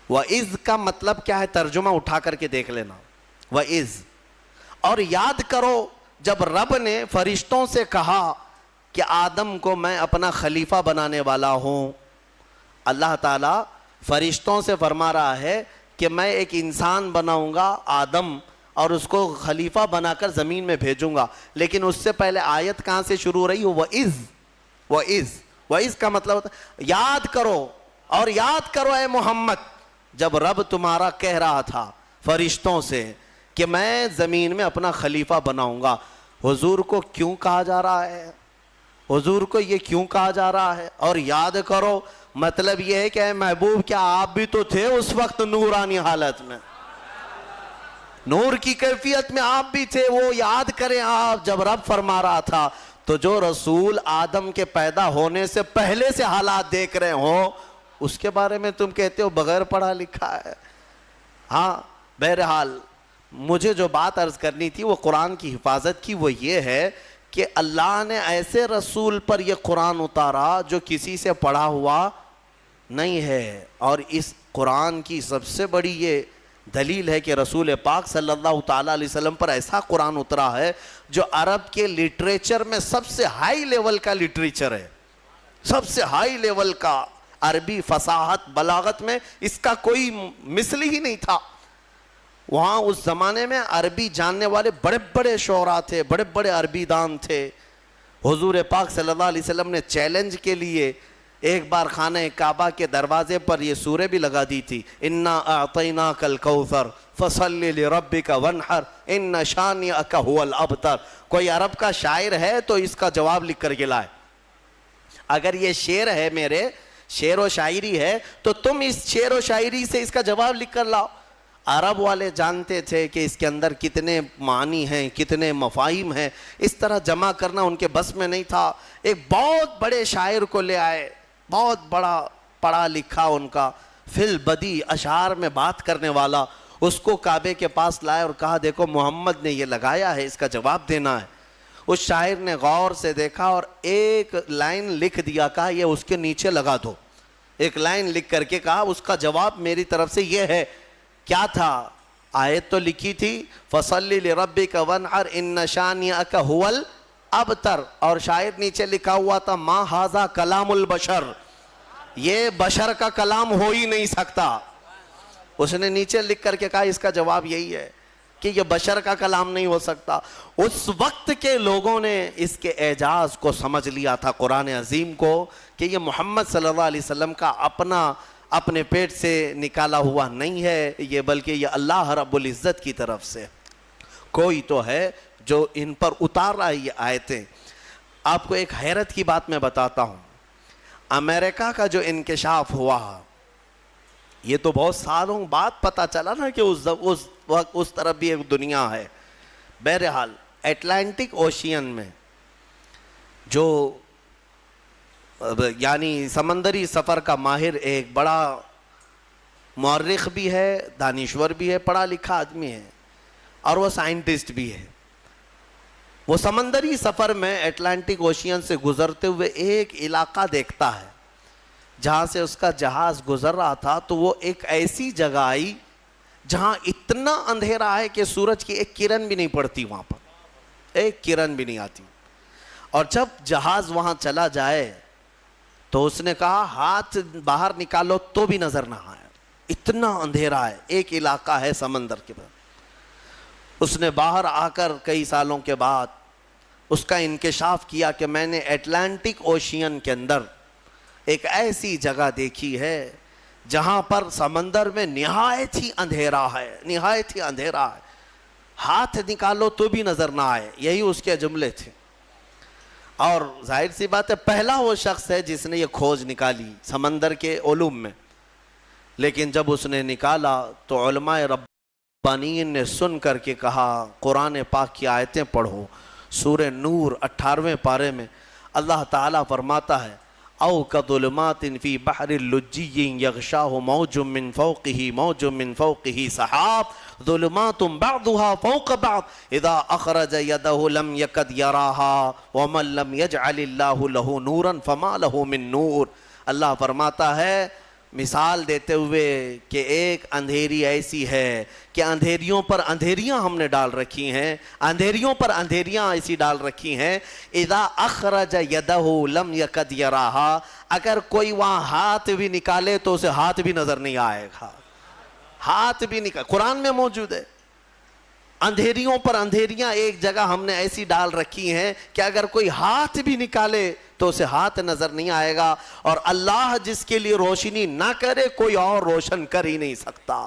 وَإِذْ کا مطلب کیا ہے ترجمہ اٹھا کر کے دیکھ لینا. وَإِذْ, اور یاد کرو جب رب نے فرشتوں سے کہا کہ آدم کو میں اپنا خلیفہ بنانے والا ہوں. اللہ تعالیٰ فرشتوں سے فرما رہا ہے کہ میں ایک انسان بناؤں گا آدم اور اس کو خلیفہ بنا کر زمین میں بھیجوں گا. لیکن اس سے پہلے آیت کہاں سے شروع ہو رہی ہو؟ وَإِذْ کا مطلب ہوتا ہے یاد کرو. اور یاد کرو اے محمد جب رب تمہارا کہہ رہا تھا فرشتوں سے کہ میں زمین میں اپنا خلیفہ بناؤں گا. حضور کو کیوں کہا جا رہا ہے؟ حضور کو یہ کیوں کہا جا رہا ہے؟ اور یاد کرو مطلب یہ ہے کہ اے محبوب کیا آپ بھی تو تھے اس وقت نورانی حالت میں, نور کی کیفیت میں آپ بھی تھے. وہ یاد کریں آپ جب رب فرما رہا تھا تو جو رسول آدم کے پیدا ہونے سے پہلے سے حالات دیکھ رہے ہوں اس کے بارے میں تم کہتے ہو بغیر پڑھا لکھا ہے. ہاں بہرحال مجھے جو بات عرض کرنی تھی وہ قرآن کی حفاظت کی, وہ یہ ہے کہ اللہ نے ایسے رسول پر یہ قرآن اتارا جو کسی سے پڑھا ہوا نہیں ہے. اور اس قرآن کی سب سے بڑی یہ دلیل ہے کہ رسول پاک صلی اللہ تعالیٰ علیہ وسلم پر ایسا قرآن اترا ہے جو عرب کے لٹریچر میں سب سے ہائی لیول کا لٹریچر ہے, سب سے ہائی لیول کا. عربی فصاحت بلاغت میں اس کا کوئی مثل ہی نہیں تھا. وہاں اس زمانے میں عربی جاننے والے بڑے بڑے شعراء تھے, بڑے بڑے عربی دان تھے. حضور پاک صلی اللہ علیہ وسلم نے چیلنج کے لیے ایک بار خانہ کعبہ کے دروازے پر یہ سورہ بھی لگا دی تھی, انا اعطیناک الکوثر فصل لربک وانحر ان شانئک هو الابتر. کوئی عرب کا شاعر ہے تو اس کا جواب لکھ کر کے لائے. اگر یہ شعر ہے میرے, شعر و شاعری ہے, تو تم اس شعر و شاعری سے اس کا جواب لکھ کر لاؤ. عرب والے جانتے تھے کہ اس کے اندر کتنے معنی ہیں, کتنے مفاہیم ہیں, اس طرح جمع کرنا ان کے بس میں نہیں تھا. ایک بہت بڑے شاعر کو لے آئے, بہت بڑا پڑھا لکھا, ان کا فی البدی اشعار میں بات کرنے والا, اس کو کعبے کے پاس لائے اور کہا دیکھو محمد نے یہ لگایا ہے, اس کا جواب دینا ہے. اس شاعر نے غور سے دیکھا اور ایک لائن لکھ دیا, کہا یہ اس کے نیچے لگا دو. ایک لائن لکھ کر کے کہا اس کا جواب میری طرف سے یہ ہے. کیا تھا؟ آیت تو لکھی تھی فَصَلِّ لِرَبِّكَ وَانْحَرْ إِنَّ شَانِئَكَ هُوَ الْأَبْتَرُ, اور شاعر نیچے لکھا ہوا تھا مَا هَذَا كَلَامُ الْبَشَرِ, یہ بشر کا کلام ہو ہی نہیں سکتا. اس نے نیچے لکھ کر کے کہا اس کا جواب یہی ہے کہ یہ بشر کا کلام نہیں ہو سکتا. اس وقت کے لوگوں نے اس کے اعجاز کو سمجھ لیا تھا قرآن عظیم کو کہ یہ محمد صلی اللہ علیہ وسلم کا اپنے پیٹ سے نکالا ہوا نہیں ہے یہ, بلکہ یہ اللہ رب العزت کی طرف سے کوئی تو ہے جو ان پر اتار رہا ہے یہ آیتیں. آپ کو ایک حیرت کی بات میں بتاتا ہوں. امریکہ کا جو انکشاف ہوا یہ تو بہت سالوں بعد پتہ چلا نا کہ اس طرف بھی ایک دنیا ہے. بہرحال اٹلانٹک اوشین میں جو یعنی سمندری سفر کا ماہر ایک بڑا مورخ بھی ہے، دانشور بھی ہے، پڑھا لکھا آدمی ہے، اور وہ سائنٹسٹ بھی ہے۔ وہ سمندری سفر میں اٹلانٹک اوشین سے گزرتے ہوئے ایک علاقہ دیکھتا ہے جہاں سے اس کا جہاز گزر رہا تھا، تو وہ ایک ایسی جگہ آئی جہاں اتنا اندھیرا ہے کہ سورج کی ایک کرن بھی نہیں پڑتی، وہاں پر ایک کرن بھی نہیں آتی۔ اور جب جہاز وہاں چلا جائے تو اس نے کہا ہاتھ باہر نکالو تو بھی نظر نہ آئے، اتنا اندھیرا ہے، ایک علاقہ ہے سمندر کے بعد۔ اس نے باہر آ کر کئی سالوں کے بعد اس کا انکشاف کیا کہ میں نے اٹلانٹک اوشین کے اندر ایک ایسی جگہ دیکھی ہے جہاں پر سمندر میں نہایت ہی اندھیرا ہے، نہایت ہی اندھیرا ہے، ہاتھ نکالو تو بھی نظر نہ آئے۔ یہی اس کے جملے تھے، اور ظاہر سی بات ہے پہلا وہ شخص ہے جس نے یہ کھوج نکالی سمندر کے علوم میں۔ لیکن جب اس نے نکالا تو علماء ربانیین نے سن کر کے کہا قرآن پاک کی آیتیں پڑھو۔ سورہ نور 18ویں پارے میں اللہ تعالیٰ فرماتا ہے او کظلمات فی بحر لجی یغشاہ موج من فوقہ موج من فوقہ سحاب ظلمات بعضها فوق بعض اذا اخرج یدہ لم یکد یراہا ومن لم یجعل اللہ لہ نورا فما لہ من نور۔ اللہ فرماتا ہے مثال دیتے ہوئے کہ ایک اندھیری ایسی ہے کہ اندھیریوں پر اندھیریاں ہم نے ڈال رکھی ہیں، اندھیریوں پر اندھیریاں ایسی ڈال رکھی ہیں اذا اخرج یدہ لم یکد یراہا، اگر کوئی وہاں ہاتھ بھی نکالے تو اسے ہاتھ بھی نظر نہیں آئے گا، ہاتھ بھی نکال، قرآن میں موجود ہے۔ اندھیریوں پر اندھیریاں ایک جگہ ہم نے ایسی ڈال رکھی ہیں کہ اگر کوئی ہاتھ بھی نکالے تو اسے ہاتھ نظر نہیں آئے گا، اور اللہ جس کے لیے روشنی نہ کرے کوئی اور روشن کر ہی نہیں سکتا۔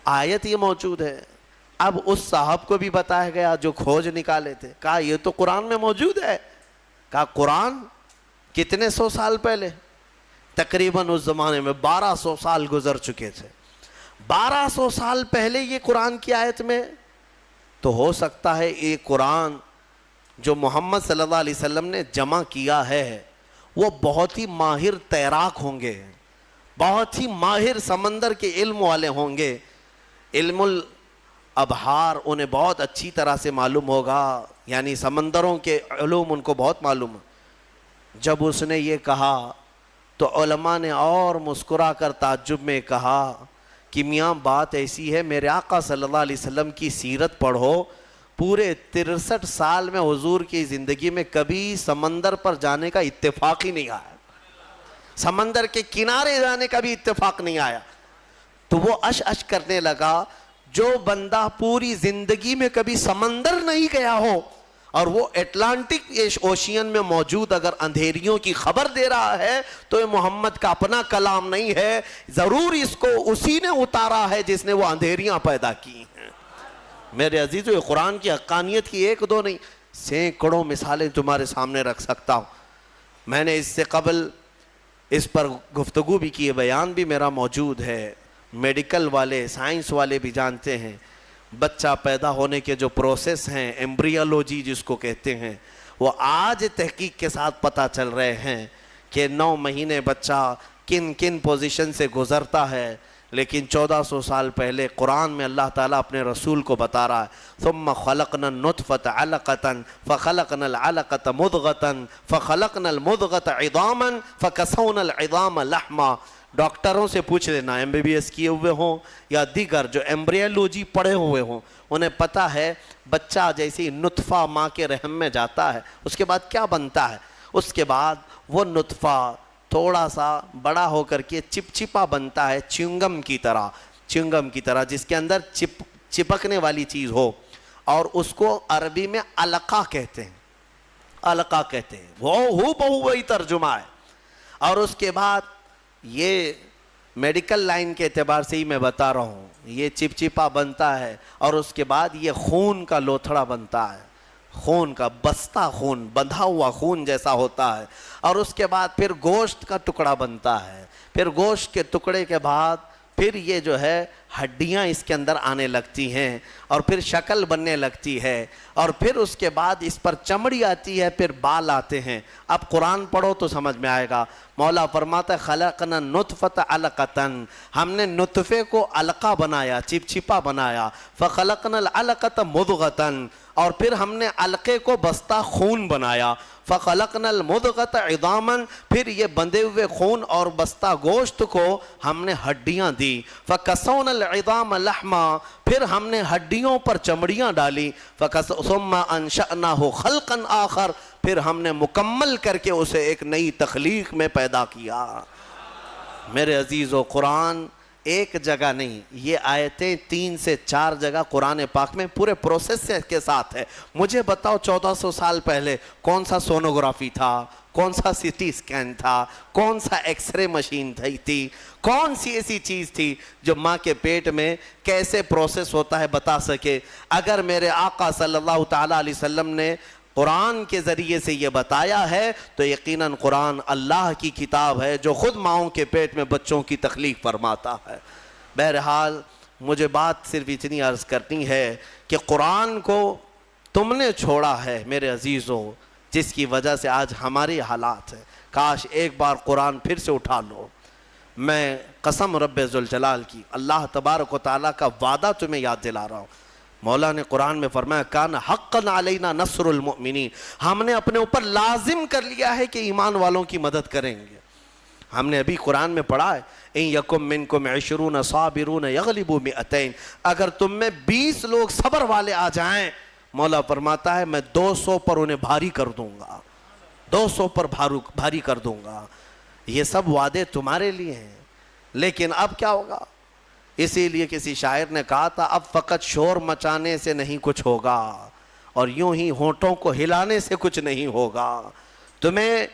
آیت یہ موجود ہے۔ اب اس صاحب کو بھی بتایا گیا جو کھوج نکالے تھے، کہا یہ تو قرآن میں موجود ہے۔ کہا قرآن کتنے سو سال پہلے؟ تقریباً اس زمانے میں 1200 سال گزر چکے تھے۔ 1200 سال پہلے یہ قرآن کی آیت میں، تو ہو سکتا ہے یہ قرآن جو محمد صلی اللہ علیہ وسلم نے جمع کیا ہے وہ بہت ہی ماہر تیراک ہوں گے، بہت ہی ماہر سمندر کے علم والے ہوں گے، علم الابحار انہیں بہت اچھی طرح سے معلوم ہوگا، یعنی سمندروں کے علوم ان کو بہت معلوم ہے۔ جب اس نے یہ کہا تو علماء نے اور مسکرا کر تعجب میں کہا کہ میاں بات ایسی ہے، میرے آقا صلی اللہ علیہ وسلم کی سیرت پڑھو، پورے 63 سال میں حضور کی زندگی میں کبھی سمندر پر جانے کا اتفاق ہی نہیں آیا، سمندر کے کنارے جانے کا بھی اتفاق نہیں آیا۔ تو وہ اش کرنے لگا، جو بندہ پوری زندگی میں کبھی سمندر نہیں گیا ہو اور وہ اٹلانٹک اوشین میں موجود اگر اندھیریوں کی خبر دے رہا ہے تو یہ محمد کا اپنا کلام نہیں ہے، ضرور اس کو اسی نے اتارا ہے جس نے وہ اندھیریاں پیدا کی ہیں۔ میرے عزیزو، یہ قرآن کی حقانیت کی ایک دو نہیں، سینکڑوں مثالیں تمہارے سامنے رکھ سکتا ہوں۔ میں نے اس سے قبل اس پر گفتگو بھی کی ہے، بیان بھی میرا موجود ہے۔ میڈیکل والے، سائنس والے بھی جانتے ہیں بچہ پیدا ہونے کے جو پروسیس ہیں، ایمبریولوجی جس کو کہتے ہیں، وہ آج تحقیق کے ساتھ پتہ چل رہے ہیں کہ 9 مہینے بچہ کن کن پوزیشن سے گزرتا ہے، لیکن 1400 سال پہلے قرآن میں اللہ تعالیٰ اپنے رسول کو بتا رہا ہے ثم خلقنا النطفة علقة فخلقنا العلقة مضغة فخلقنا المضغة عظاما فكسونا العظام لحما۔ ڈاکٹروں سے پوچھ لینا، MBBS کیے ہوئے ہوں یا دیگر جو ایمبریولوجی پڑھے ہوئے ہوں، انہیں پتہ ہے بچہ جیسے ہی نطفہ ماں کے رحم میں جاتا ہے اس کے بعد کیا بنتا ہے، اس کے بعد وہ نطفہ تھوڑا سا بڑا ہو کر کے چپچپا بنتا ہے، چنگم کی طرح جس کے اندر چپکنے والی چیز ہو، اور اس کو عربی میں علقہ کہتے ہیں، وہ بہو وہی ترجمہ ہے۔ اور اس کے بعد یہ میڈیکل لائن کے اعتبار سے ہی میں بتا رہا ہوں، یہ چپچپا بنتا ہے اور اس کے بعد یہ خون کا لوتھڑا بنتا ہے، خون کا بستہ، خون بندھا ہوا خون جیسا ہوتا ہے، اور اس کے بعد پھر گوشت کا ٹکڑا بنتا ہے، پھر گوشت کے ٹکڑے کے بعد پھر یہ جو ہے ہڈیاں اس کے اندر آنے لگتی ہیں اور پھر شکل بننے لگتی ہے اور پھر اس کے بعد اس پر چمڑی آتی ہے، پھر بال آتے ہیں۔ اب قرآن پڑھو تو سمجھ میں آئے گا۔ مولا فرماتا ہے خلقنا النطفۃ علقۃ، ہم نے نطفے کو علقہ بنایا، چپچپا بنایا، فخلقنا العلقۃ مضغۃ، اور پھر ہم نے علقے کو بستہ خون بنایا، فخلقنا المضغۃ عظاما، پھر یہ بندھے ہوئے خون اور بستہ گوشت کو ہم نے ہڈیاں دی، فکسونا العظام لحما، پھر ہم نے ہڈیوں پر چمڑیاں ڈالی، ثم انشأناہ خلقا آخر، پھر ہم نے مکمل کر کے اسے ایک نئی تخلیق میں پیدا کیا۔ میرے عزیزو، قرآن ایک جگہ نہیں، یہ آیتیں 3 سے 4 جگہ قرآن پاک میں پورے پروسیس کے ساتھ ہے۔ مجھے بتاؤ 1400 سال پہلے کون سا سونوگرافی تھا، کون سا سٹی سکین تھا، کون سا ایکس رے مشین تھی، کون سی ایسی چیز تھی جو ماں کے پیٹ میں کیسے پروسیس ہوتا ہے بتا سکے؟ اگر میرے آقا صلی اللہ تعالیٰ علیہ وسلم نے قرآن کے ذریعے سے یہ بتایا ہے تو یقیناً قرآن اللہ کی کتاب ہے جو خود ماؤں کے پیٹ میں بچوں کی تخلیق فرماتا ہے۔ بہرحال مجھے بات صرف اتنی عرض کرنی ہے کہ قرآن کو تم نے چھوڑا ہے میرے عزیزوں، جس کی وجہ سے آج ہمارے حالات ہیں۔ کاش ایک بار قرآن پھر سے اٹھا لو۔ میں قسم رب ذوالجلال کی، اللہ تبارک و تعالیٰ کا وعدہ تمہیں یاد دلا رہا ہوں۔ مولا نے قرآن میں فرمایا کان حقا علینا نصر المؤمنین، ہم نے اپنے اوپر لازم کر لیا ہے کہ ایمان والوں کی مدد کریں گے۔ ہم نے ابھی قرآن میں پڑھا ہے ان یکم منکم 20 صابرون یغلبوا 200، اگر تم میں 20 لوگ صبر والے آ جائیں، مولا فرماتا ہے میں 200 پر انہیں بھاری کر دوں گا، 200 پر بھاری کر دوں گا۔ یہ سب وعدے تمہارے لیے ہیں، لیکن اب کیا ہوگا؟ اسی لیے کسی شاعر نے کہا تھا اب فقط شور مچانے سے نہیں کچھ ہوگا اور یوں ہی ہونٹوں کو ہلانے سے کچھ نہیں ہوگا۔ تمہیں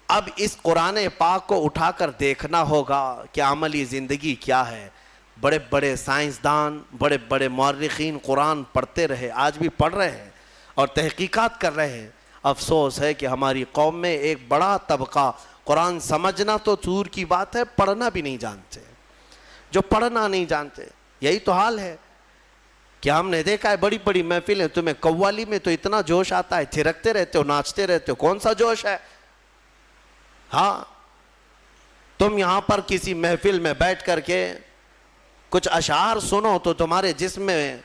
اب اس قرآن پاک کو اٹھا کر دیکھنا ہوگا کہ عملی زندگی کیا ہے۔ بڑے بڑے سائنسدان، بڑے بڑے مورخین قرآن پڑھتے رہے، آج بھی پڑھ رہے ہیں اور تحقیقات کر رہے ہیں۔ افسوس ہے کہ ہماری قوم میں ایک بڑا طبقہ قرآن سمجھنا تو دور کی بات ہے، پڑھنا بھی نہیں جانتے، جو پڑھنا نہیں جانتے۔ یہی تو حال ہے کہ ہم نے دیکھا ہے بڑی بڑی محفلیں، تمہیں قوالی میں تو اتنا جوش آتا ہے، تھرکتے رہتے ہو، ناچتے رہتے ہو، کون سا جوش ہے؟ ہاں، تم یہاں پر کسی محفل میں بیٹھ کر کے کچھ اشعار سنو تو تمہارے جسم میں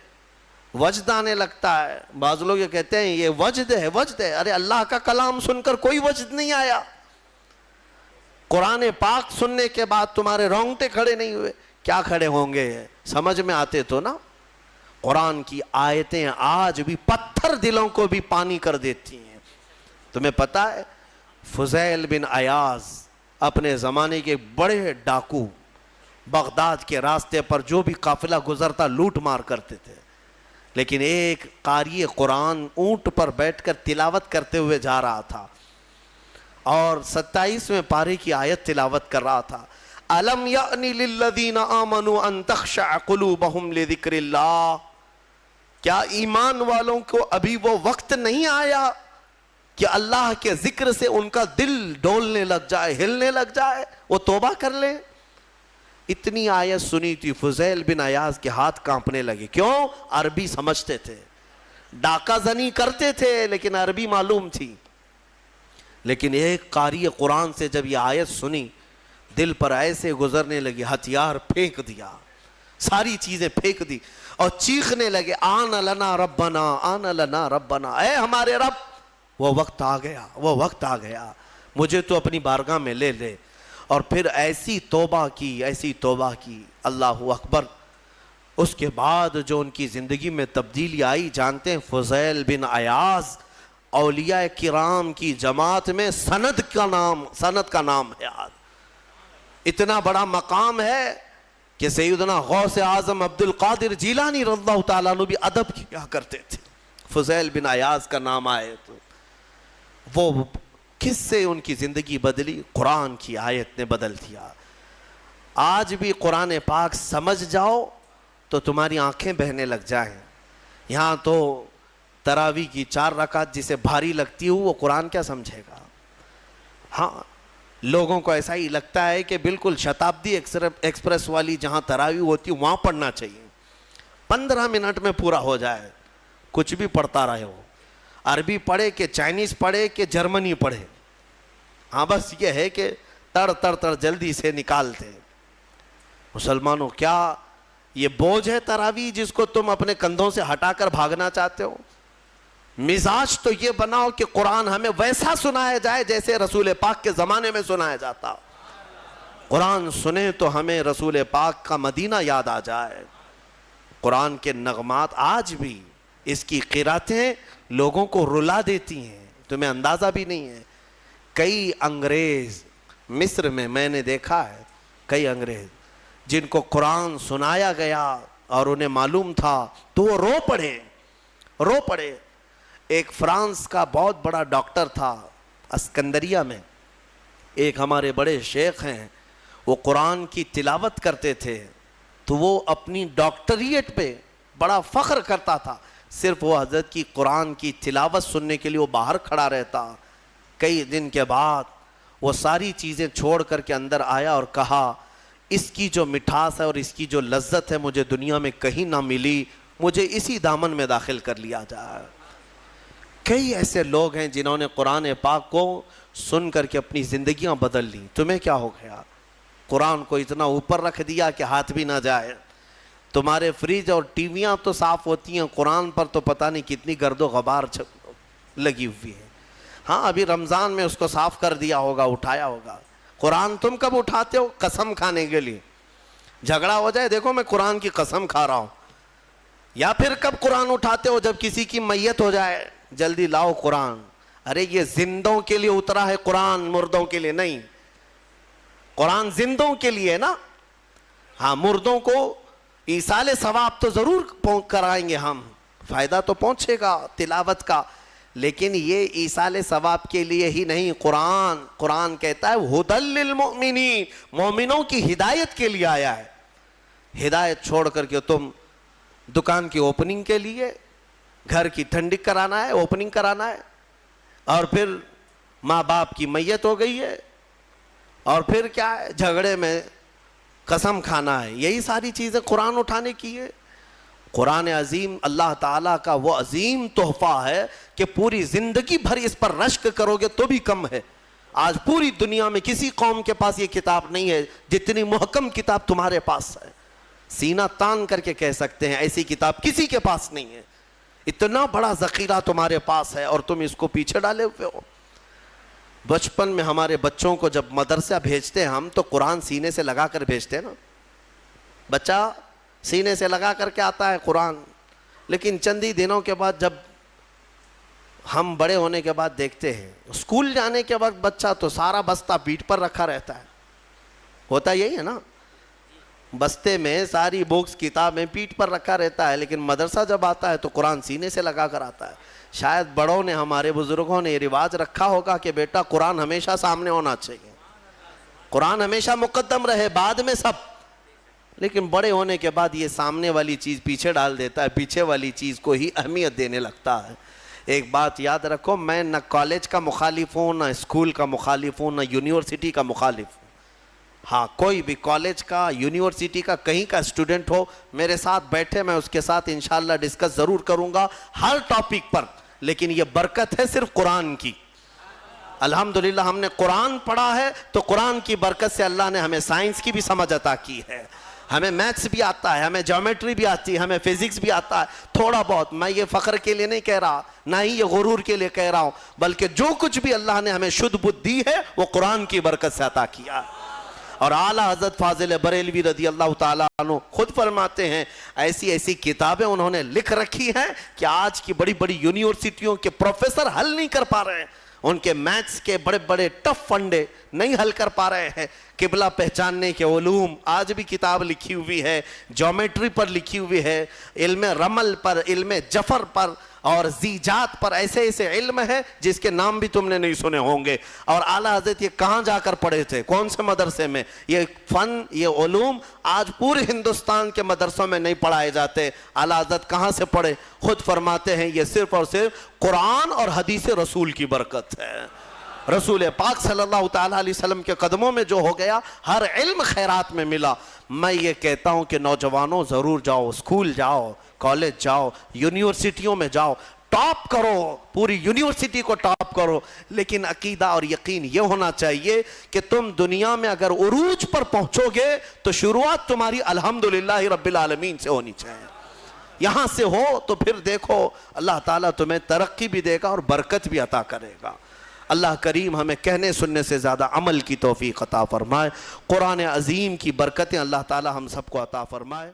وجد آنے لگتا ہے۔ بعض لوگ یہ کہتے ہیں یہ وجد ہے، وجد ہے۔ ارے اللہ کا کلام سن کر کوئی وجد نہیں آیا، قرآن پاک سننے کے بعد تمہارے رونگٹے کھڑے نہیں ہوئے؟ کیا کھڑے ہوں گے؟ سمجھ میں آتے تو نا۔ قرآن کی آیتیں آج بھی پتھر دلوں کو بھی پانی کر دیتی ہیں۔ تمہیں پتہ ہے فضیل بن عیاض اپنے زمانے کے بڑے ڈاکو، بغداد کے راستے پر جو بھی قافلہ گزرتا لوٹ مار کرتے تھے، لیکن ایک قاری قرآن اونٹ پر بیٹھ کر تلاوت کرتے ہوئے جا رہا تھا اور 27ویں پارے کی آیت تلاوت کر رہا تھا، أَلَمْ يَأْنِ لِلَّذِينَ آمَنُوا أَن تَخْشَعَ قُلُوبَهُمْ لِذِكْرِ اللَّهِ، کیا ایمان والوں کو ابھی وہ وقت نہیں آیا کہ اللہ کے ذکر سے ان کا دل ڈولنے لگ جائے، ہلنے لگ جائے، وہ توبہ کر لیں؟ اتنی آیت سنی تھی، فضیل بن عیاض کے ہاتھ کانپنے لگے۔ کیوں؟ عربی سمجھتے تھے، ڈاکہ زنی کرتے تھے لیکن عربی معلوم تھی۔ لیکن ایک قاری قرآن سے جب یہ آیت سنی، دل پر ایسے گزرنے لگی، ہتھیار پھینک دیا، ساری چیزیں پھینک دی اور چیخنے لگے آن لنا ربنا، آن لنا ربنا، اے ہمارے رب وہ وقت آ گیا، وہ وقت آ گیا، مجھے تو اپنی بارگاہ میں لے لے۔ اور پھر ایسی توبہ کی، ایسی توبہ کی، اللہ اکبر۔ اس کے بعد جو ان کی زندگی میں تبدیلی آئی جانتے ہیں؟ فضیل بن عیاض اولیاء کرام کی جماعت میں سند کا نام ہے۔ آج اتنا بڑا مقام ہے کہ سیدنا غوث اعظم عبد القادر جیلانی رضی اللہ تعالیٰ عنہ بھی ادب کیا کرتے تھے۔ فضیل بن عیاض کا نام آئے تو وہ کس سے ان کی زندگی بدلی؟ قرآن کی آیت نے بدل دیا۔ آج بھی قرآن پاک سمجھ جاؤ تو تمہاری آنکھیں بہنے لگ جائیں۔ یہاں تو تراویح کی 4 رکعت جسے بھاری لگتی ہو وہ قرآن کیا سمجھے گا؟ ہاں، لوگوں کو ایسا ہی لگتا ہے کہ بالکل شتابدی ایکسپریس والی جہاں تراویح ہوتی وہاں پڑھنا چاہیے، 15 منٹ میں پورا ہو جائے، کچھ بھی پڑھتا رہے ہو، عربی پڑھے کہ چائنیز پڑھے کہ جرمنی پڑھے، ہاں بس یہ ہے کہ تڑ تڑ تڑ جلدی سے نکالتے۔ مسلمانوں، کیا یہ بوجھ ہے تراویح جس کو تم اپنے کندھوں سے ہٹا کر بھاگنا چاہتے ہو؟ مزاج تو یہ بناؤ کہ قرآن ہمیں ویسا سنایا جائے جیسے رسول پاک کے زمانے میں سنایا جاتا۔ قرآن سنیں تو ہمیں رسول پاک کا مدینہ یاد آ جائے۔ قرآن کے نغمات آج بھی، اس کی قراتیں لوگوں کو رلا دیتی ہیں، تمہیں اندازہ بھی نہیں ہے۔ کئی انگریز مصر میں نے دیکھا ہے، کئی انگریز جن کو قرآن سنایا گیا اور انہیں معلوم تھا تو وہ رو پڑے۔ ایک فرانس کا بہت بڑا ڈاکٹر تھا اسکندریہ میں، ایک ہمارے بڑے شیخ ہیں، وہ قرآن کی تلاوت کرتے تھے تو وہ اپنی ڈاکٹریٹ پہ بڑا فخر کرتا تھا، صرف وہ حضرت کی قرآن کی تلاوت سننے کے لیے وہ باہر کھڑا رہتا۔ کئی دن کے بعد وہ ساری چیزیں چھوڑ کر کے اندر آیا اور کہا، اس کی جو مٹھاس ہے اور اس کی جو لذت ہے مجھے دنیا میں کہیں نہ ملی، مجھے اسی دامن میں داخل کر لیا جائے۔ کئی ایسے لوگ ہیں جنہوں نے قرآن پاک کو سن کر کے اپنی زندگیاں بدل لیں۔ تمہیں کیا ہو گیا؟ قرآن کو اتنا اوپر رکھ دیا کہ ہاتھ بھی نہ جائے۔ تمہارے فریج اور ٹی ویاں تو صاف ہوتی ہیں، قرآن پر تو پتہ نہیں کتنی گرد و غبار لگی ہوئی ہے۔ ہاں ابھی رمضان میں اس کو صاف کر دیا ہوگا، اٹھایا ہوگا۔ قرآن تم کب اٹھاتے ہو؟ قسم کھانے کے لیے، جھگڑا ہو جائے دیکھو میں قرآن کی قسم کھا رہا ہوں۔ یا پھر کب قرآن اٹھاتے ہو؟ جب کسی کی میت ہو جائے، جلدی لاؤ قرآن۔ ارے یہ زندوں کے لیے اترا ہے قرآن، مردوں کے لیے نہیں۔ قرآن زندوں کے لیے ہے نا۔ ہاں مردوں کو ایصال ثواب تو ضرور کرائیں گے ہم، فائدہ تو پہنچے گا تلاوت کا، لیکن یہ ایصال ثواب کے لیے ہی نہیں۔ قرآن کہتا ہے ھدی للمؤمنین، مومنوں کی ہدایت کے لیے آیا ہے۔ ہدایت چھوڑ کر کے تم دکان کی اوپننگ کے لیے، گھر کی ٹھنڈک کرانا ہے، اوپننگ کرانا ہے، اور پھر ماں باپ کی میت ہو گئی ہے، اور پھر کیا ہے؟ جھگڑے میں قسم کھانا ہے۔ یہی ساری چیزیں قرآن اٹھانے کی ہے۔ قرآن عظیم اللہ تعالیٰ کا وہ عظیم تحفہ ہے کہ پوری زندگی بھر اس پر رشک کرو گے تو بھی کم ہے۔ آج پوری دنیا میں کسی قوم کے پاس یہ کتاب نہیں ہے جتنی محکم کتاب تمہارے پاس ہے۔ سینہ تان کر کے کہہ سکتے ہیں ایسی کتاب کسی کے پاس نہیں ہے۔ اتنا بڑا ذخیرہ تمہارے پاس ہے اور تم اس کو پیچھے ڈالے ہوئے ہو۔ بچپن میں ہمارے بچوں کو جب مدرسہ بھیجتے ہیں ہم تو قرآن سینے سے لگا کر بھیجتے ہیں نا۔ بچہ سینے سے لگا کر کے آتا ہے قرآن، لیکن چندی دنوں کے بعد جب ہم بڑے ہونے کے بعد دیکھتے ہیں اسکول جانے کے وقت بچہ تو سارا بستہ پیٹھ پر رکھا رہتا ہے۔ ہوتا یہی ہے نا، بستے میں ساری بکس کتابیں پیٹھ پر رکھا رہتا ہے، لیکن مدرسہ جب آتا ہے تو قرآن سینے سے لگا کر آتا ہے۔ شاید بڑوں نے، ہمارے بزرگوں نے یہ رواج رکھا ہوگا کہ بیٹا قرآن ہمیشہ سامنے ہونا چاہیے، قرآن ہمیشہ مقدم رہے، بعد میں سب۔ لیکن بڑے ہونے کے بعد یہ سامنے والی چیز پیچھے ڈال دیتا ہے، پیچھے والی چیز کو ہی اہمیت دینے لگتا ہے۔ ایک بات یاد رکھو، میں نہ کالج کا مخالف ہوں، نہ اسکول کا مخالف ہوں، نہ یونیورسٹی کا مخالف ہوں۔ ہاں کوئی بھی کالج کا، یونیورسٹی کا، کہیں کا اسٹوڈنٹ ہو میرے ساتھ بیٹھے، میں اس کے ساتھ انشاءاللہ ڈسکس ضرور کروں گا ہر ٹاپک پر، لیکن یہ برکت ہے صرف قرآن کی۔ الحمدللہ ہم نے قرآن پڑھا ہے تو قرآن کی برکت سے اللہ نے ہمیں سائنس کی بھی سمجھ عطا کی ہے، ہمیں میتھس بھی آتا ہے، ہمیں جیومیٹری بھی آتی ہے، ہمیں فزکس بھی آتا ہے تھوڑا بہت۔ میں یہ فخر کے لیے نہیں کہہ رہا، نہ ہی یہ غرور کے لیے کہہ رہا ہوں، بلکہ جو کچھ بھی اللہ نے ہمیں شدھ بدھ دی ہے وہ قرآن کی برکت سے عطا کیا۔ اور اعلیٰ حضرت فاضل بریلوی رضی اللہ تعالیٰ عنہ خود فرماتے ہیں ایسی ایسی کتابیں انہوں نے لکھ رکھی ہیں کہ آج کی بڑی بڑی یونیورسٹیوں کے پروفیسر حل نہیں کر پا رہے ہیں، ان کے میتھس کے بڑے بڑے ٹف فنڈے نہیں حل کر پا رہے ہیں۔ قبلہ پہچاننے کے علوم آج بھی کتاب لکھی ہوئی ہے، جیومیٹری پر لکھی ہوئی ہے، علم رمل پر، علم جفر پر اور زیجات پر، ایسے ایسے علم ہے جس کے نام بھی تم نے نہیں سنے ہوں گے۔ اور اعلیٰ حضرت یہ کہاں جا کر پڑھے تھے، کون سے مدرسے میں؟ یہ فن، یہ علوم آج پورے ہندوستان کے مدرسوں میں نہیں پڑھائے جاتے۔ اعلیٰ حضرت کہاں سے پڑھے؟ خود فرماتے ہیں یہ صرف اور صرف قرآن اور حدیث رسول کی برکت ہے۔ رسول پاک صلی اللہ تعالیٰ علیہ وسلم کے قدموں میں جو ہو گیا، ہر علم خیرات میں ملا۔ میں یہ کہتا ہوں کہ نوجوانوں ضرور جاؤ، اسکول جاؤ، کالج جاؤ، یونیورسٹیوں میں جاؤ، ٹاپ کرو، پوری یونیورسٹی کو ٹاپ کرو، لیکن عقیدہ اور یقین یہ ہونا چاہیے کہ تم دنیا میں اگر عروج پر پہنچو گے تو شروعات تمہاری الحمدللہ رب العالمین سے ہونی چاہیے۔ یہاں سے ہو تو پھر دیکھو اللہ تعالیٰ تمہیں ترقی بھی دے گا اور برکت بھی عطا کرے گا۔ اللہ کریم ہمیں کہنے سننے سے زیادہ عمل کی توفیق عطا فرمائے۔ قرآن عظیم کی برکتیں اللہ تعالیٰ ہم سب کو عطا فرمائے۔